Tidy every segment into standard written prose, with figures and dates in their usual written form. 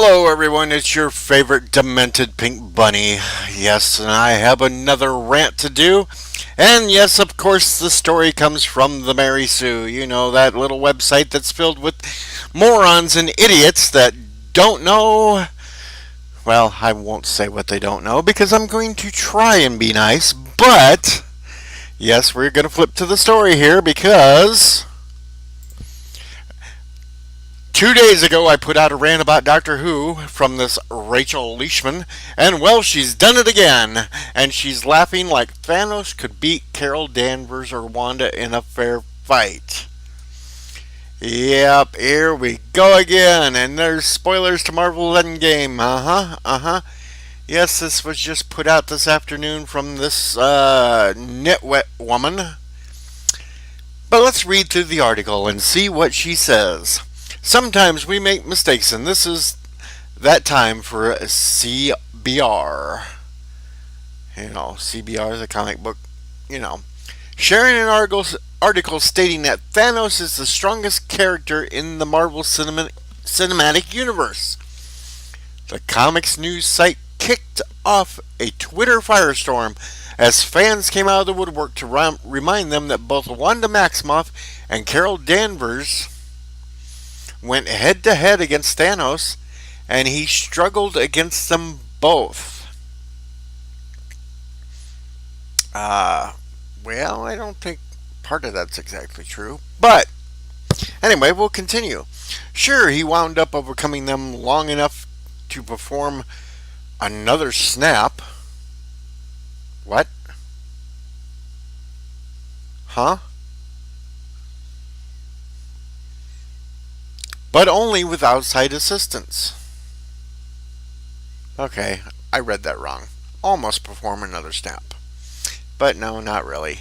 Hello everyone, it's your favorite demented pink bunny. Yes, and I have another rant to do. And yes, of course, the story comes from the Mary Sue. You know, that little website that's filled with morons and idiots that don't know. Well, I won't say what they don't know because I'm going to try and be nice. But, yes, we're going to flip to the story here because 2 days ago, I put out a rant about Doctor Who from this Rachel Leishman, and well, she's done it again. And she's laughing like Thanos could beat Carol Danvers or Wanda in a fair fight. Yep, here we go again. And there's spoilers to Marvel's Endgame. Yes, this was just put out this afternoon from this nitwit woman. But let's read through the article and see what she says. Sometimes we make mistakes, and this is that time for CBR. CBR is a comic book, Sharing an article stating that Thanos is the strongest character in the Marvel Cinematic Universe. The comics news site kicked off a Twitter firestorm as fans came out of the woodwork to remind them that both Wanda Maximoff and Carol Danvers went head-to-head against Thanos, and he struggled against them both. Well, I don't think part of that's exactly true. But, anyway, we'll continue. Sure, he wound up overcoming them long enough to perform another snap. What? Huh? But only with outside assistance. Okay, I read that wrong. Almost perform another snap. But no, not really.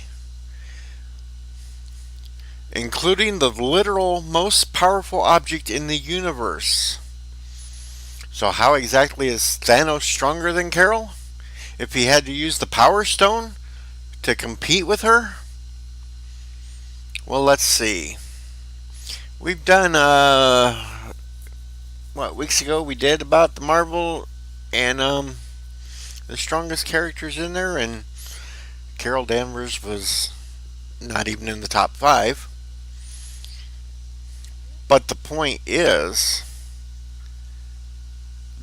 Including the literal most powerful object in the universe. So how exactly is Thanos stronger than Carol? If he had to use the Power Stone to compete with her? Well, let's see. We've done, weeks ago we did about the Marvel and, the strongest characters in there, and Carol Danvers was not even in the top 5. But the point is,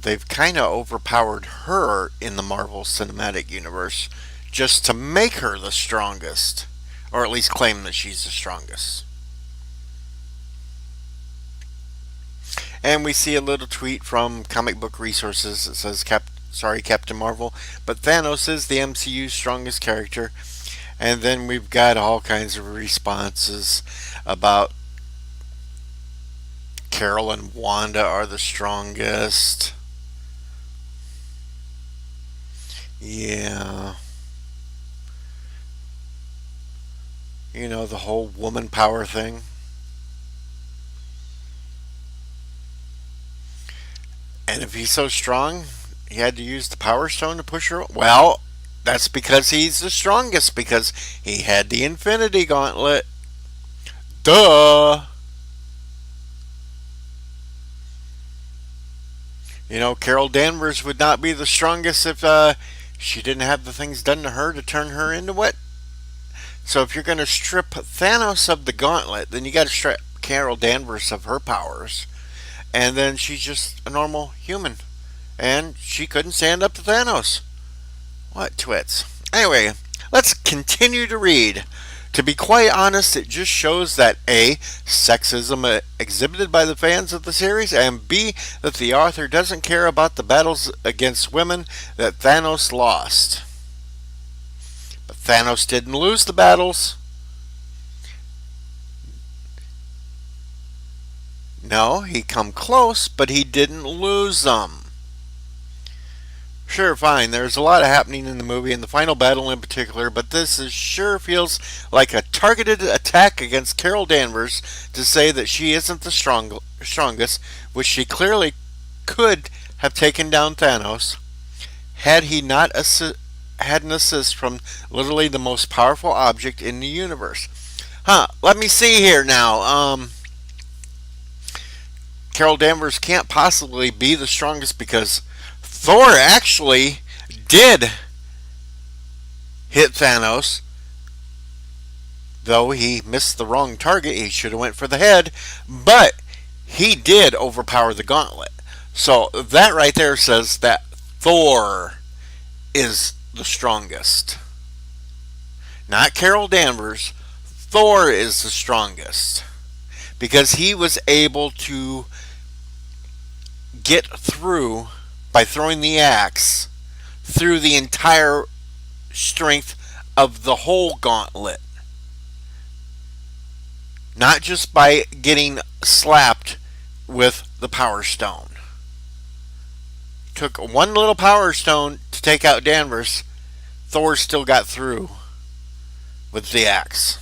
they've kind of overpowered her in the Marvel Cinematic Universe just to make her the strongest, or at least claim that she's the strongest. And we see a little tweet from Comic Book Resources that says, Captain Marvel, but Thanos is the MCU's strongest character. And then we've got all kinds of responses about Carol and Wanda are the strongest. Yeah. The whole woman power thing. And if he's so strong, he had to use the Power Stone to push her. Well, that's because he's the strongest, because he had the Infinity Gauntlet. Duh! Carol Danvers would not be the strongest if she didn't have the things done to her to turn her into what? So if you're going to strip Thanos of the gauntlet, then you got to strip Carol Danvers of her powers. And then she's just a normal human. And she couldn't stand up to Thanos. What twits. Anyway, let's continue to read. To be quite honest, it just shows that A, sexism exhibited by the fans of the series, and B, that the author doesn't care about the battles against women that Thanos lost. But Thanos didn't lose the battles. No, he come close, but he didn't lose them. Sure, fine, there's a lot happening in the movie, and the final battle in particular, but this sure feels like a targeted attack against Carol Danvers to say that she isn't the strongest, which she clearly could have taken down Thanos, had he not had an assist from literally the most powerful object in the universe. Let me see here now. Carol Danvers can't possibly be the strongest because Thor actually did hit Thanos, though he missed the wrong target. He should have went for the head, but he did overpower the gauntlet. So that right there says that Thor is the strongest. Not Carol Danvers. Thor is the strongest. Because he was able to get through, by throwing the axe, through the entire strength of the whole gauntlet. Not just by getting slapped with the Power Stone. Took one little Power Stone to take out Danvers. Thor still got through with the axe.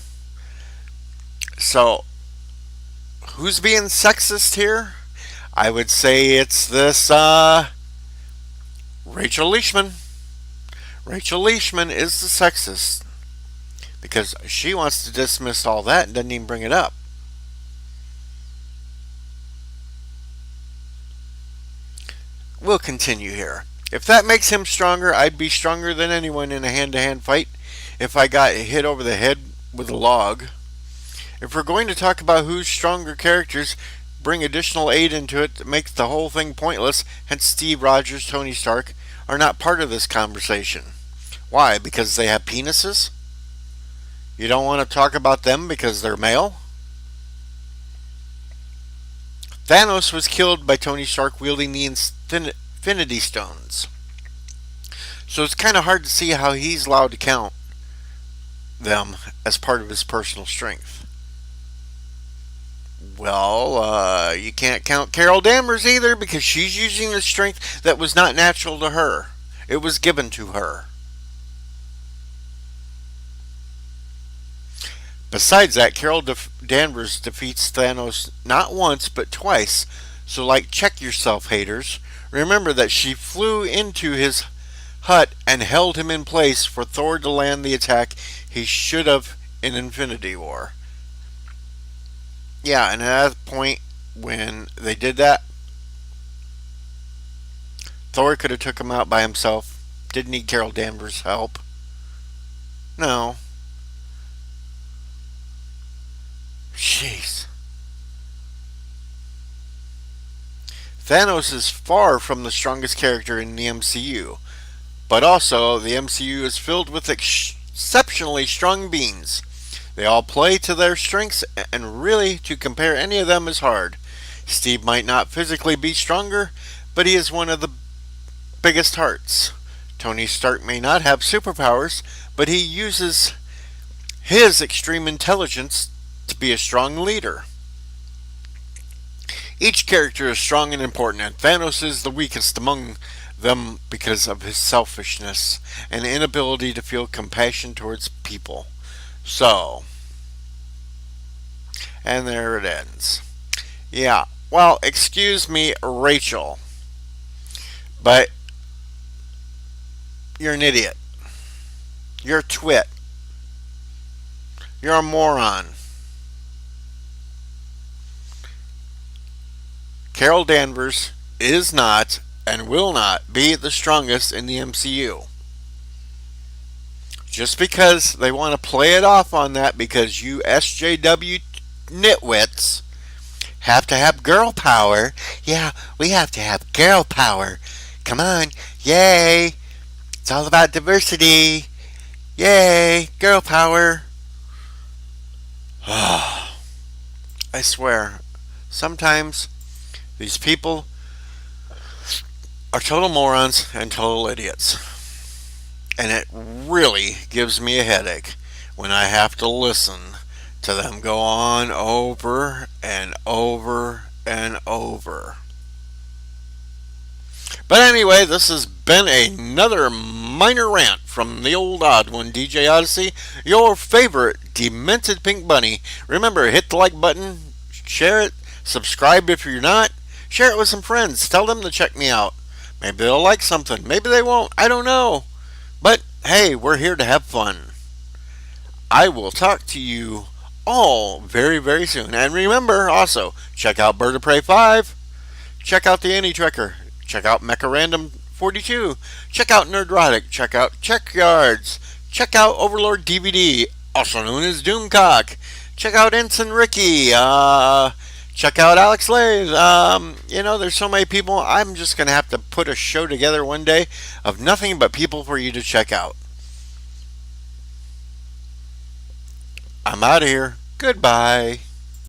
So, who's being sexist here? I would say it's this Rachel Leishman. Rachel Leishman is the sexist because she wants to dismiss all that and doesn't even bring it up. We'll continue here. If that makes him stronger, I'd be stronger than anyone in a hand-to-hand fight if I got hit over the head with a log. If we're going to talk about who's stronger characters, bring additional aid into it that makes the whole thing pointless, hence Steve Rogers, Tony Stark, are not part of this conversation. Why? Because they have penises? You don't want to talk about them because they're male? Thanos was killed by Tony Stark wielding the Infinity Stones. So it's kind of hard to see how he's allowed to count them as part of his personal strength. Well, you can't count Carol Danvers either because she's using a strength that was not natural to her. It was given to her. Besides that, Carol Danvers defeats Thanos not once but twice. So check yourself, haters. Remember that she flew into his hut and held him in place for Thor to land the attack he should have in Infinity War. Yeah, and at that point when they did that, Thor could have took him out by himself. Didn't need Carol Danvers' help. No. Jeez. Thanos is far from the strongest character in the MCU, but also the MCU is filled with exceptionally strong beings. They all play to their strengths, and really to compare any of them is hard. Steve might not physically be stronger, but he is one of the biggest hearts. Tony Stark may not have superpowers, but he uses his extreme intelligence to be a strong leader. Each character is strong and important, and Thanos is the weakest among them because of his selfishness and inability to feel compassion towards people. So, and there it ends. Yeah, well, excuse me, Rachel, but you're an idiot. You're a twit. You're a moron. Carol Danvers is not and will not be the strongest in the MCU. Just because they want to play it off on that because you SJW nitwits have to have girl power. Yeah, we have to have girl power. Come on, yay. It's all about diversity. Yay, girl power. I swear, sometimes these people are total morons and total idiots. And it really gives me a headache when I have to listen to them go on over and over and over. But anyway, this has been another minor rant from the old odd one, DJ Odyssey, your favorite demented pink bunny. Remember, hit the like button, share it, subscribe if you're not, share it with some friends, tell them to check me out. Maybe they'll like something, maybe they won't, I don't know. But hey, we're here to have fun. I will talk to you all very, very soon. And remember, also, check out Bird of Prey 5. Check out the Anti-Trekker. Check out Mecha Random 42. Check out Nerdrotic. Check out Checkyards. Check out Overlord DVD, also known as Doomcock. Check out Ensign Ricky. Check out Alex Lathe. There's so many people. I'm just going to have to put a show together one day of nothing but people for you to check out. I'm out of here. Goodbye.